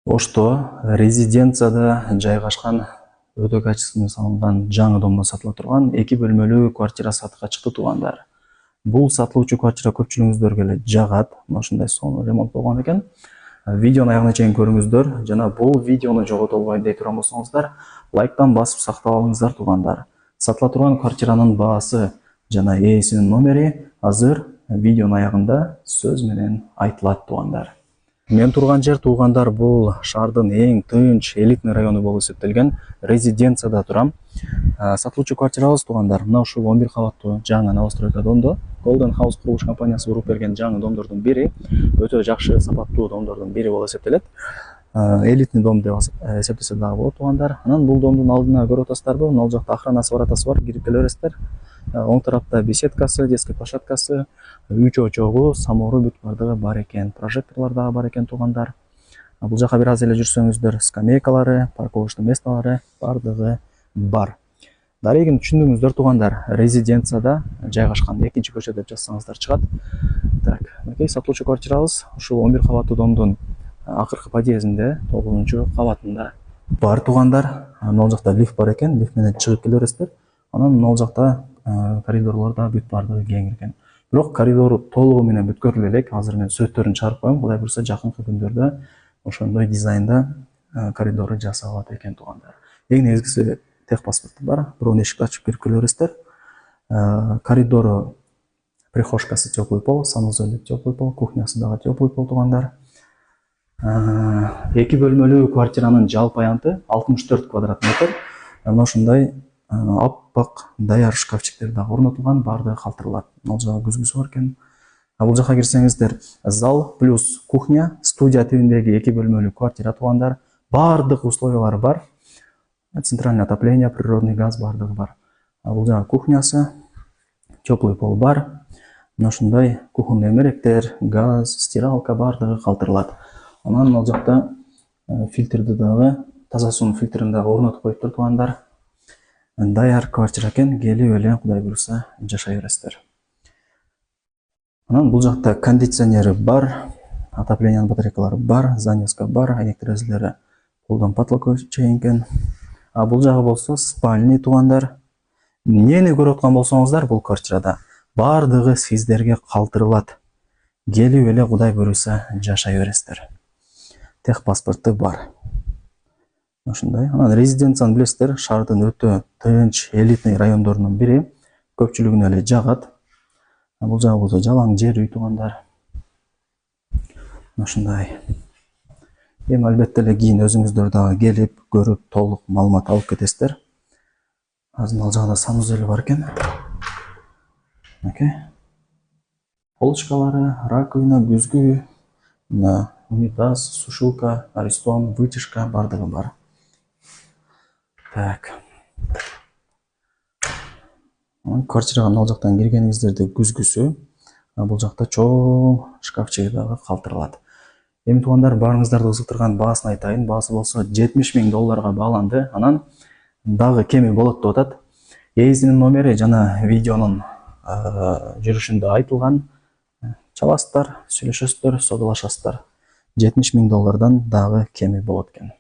Ошто резиденцияда жайгашкан өтө качественный салынган жаңы домдо сатыла турган 2 бөлмөлүү квартира сатыкка чыкты туугандар. Бул сатылуучу квартира көпчүлүгүңүздөргө эле жагат. Ушундай сонун ремонт болгон экен. Видеону аягына чейин көрүңүздөр жана бул видеону жогото албайын дей турган болсоңуздар, лайктан басып сактап алыңыздар туугандар. Сатыла турган квартиранын баасы жана ээсинин номери азыр видеонун аягында сөз менен айтылат туугандар. Мен турган жер туугандар бул шаардын эң тынч элитный району болуп эсептелген резиденцияда турам. Сатылуучу квартирабыз туугандар мына ушул 11 кабаттуу жаңы новостройка домдо Golden House курулуш компаниясы уруп берген жаңы домдордун бири, өтө жакшы сапаттуу домдордун бири болуп эсептелет. Элитный дом деп эсептесе дагы болот туугандар. Анан бул домдун алдына көрүп атасыздарбы? Ал жакта охранасы бар атасы бар, кирип келе бересиздер. Оң тарапта беседкасы, детский площадкасы, үй чоочогу, самоору бүт бардыгы бар экен. Прожекторлор дагы бар экен туугандар. Бул жака бир аз эле жүрсөңүздөр, скамейкалары, парковочный местолары бардыгы бар. Дарегин түшүндүңүздөр туугандар, резиденцияда жайгашкан, экинчи көчө деп жазсаңыздар чыгат. Так, мынакей сатылуучу квартирабыз ушул 11 кабаттуу домдун акыркы подъездинде, 9-кабатында бар туугандар. Ал жакта лифт бар экен, лифт менен чыгып келе бересиздер. Анан ал жакта коридорлор да бүт бардыгы кең экен. Бирок коридор толугу менен бүткөрүлө элек. Азыр мен сөттөрүн чыгарып коем. Кудай буйрса жакынкы күндөрдө ошондой дизайнда коридору жасалат экен туугандар. Эң негизгиси техпаспорт бар. Бирок эшикти ачып кирип келе бересиздер. Коридору, прихожкасы теплый пол, санузелі теплый пол, кухнясы дагы теплый пол туугандар. 2 бөлмөлүү квартиранын жалпы аянты 64 квадрат метр. Мына ушундай аппак даяр шкафчиктер дагы орнотулган, бардыгы калтырылат. Ал жагы күзгүсү бар экен. Бул жака кирсеңиздер, зал плюс кухня, студия тибиндеги 2 бөлмөлүү квартира туугандар. Бардык условиялары бар. Центральное отопление, природный газ бардыгы бар. Бул жака кухнясы, теплый пол бар. Мына ушундай кухонный эмеректер, газ, стиралка бардыгы калтырылат. Анан ал жакта фильтрди дагы, таза суунун фильтрин дагы орнотуп коюптур туугандар. Даяр квартира экен, келип эле кудай буйрса жашай бересиздер. Анан бул жакта кондиционери бар, отоплениянын батарейкалары бар, занавеска бар, айнек терезелери полдон потолокко чейин экен. Бул жагы болсо спальный туугандар. Эмнени көрүп аткан болсоңуздар, бул квартирада бардыгы сиздерге калтырылат. Келип эле кудай буйрса жашай бересиздер. Техпаспорту бар. Ушундай. Анан резиденцияны билесиздер, шаардын өтө тынч элитный райондорунун бири, көпчүлүгүнө эле жагат. Бул жагы болсо жалаң жер үй туугандар. Ушундай. Эми албетте эле кийин өзүңүздөр дагы келип, көрүп, толук маалымат алып кетесиздер. Азыр ал жагда санузели бар экен. Окей. Полочкалары, раковина, күзгү, унитаз, сушилка, аристон, вытяжка бардыгы бар. Так. Квартирага ал жактан киргениңиздерде күзгүсү, бул жакта чоң шкафчиги дагы калтырылат. Эми туугандар, баарыңыздарды кызыктырган баасын айтайын. Баасы болсо $70,000 бааланды. Анан дагы кеми болот деп атат. Ээсинин номери жана видеонун жүрүшүндө айтылган. Чаласыздар, сүйлөшөсүздөр, содалашасыздар. $70,000 дагы кеми болот экен.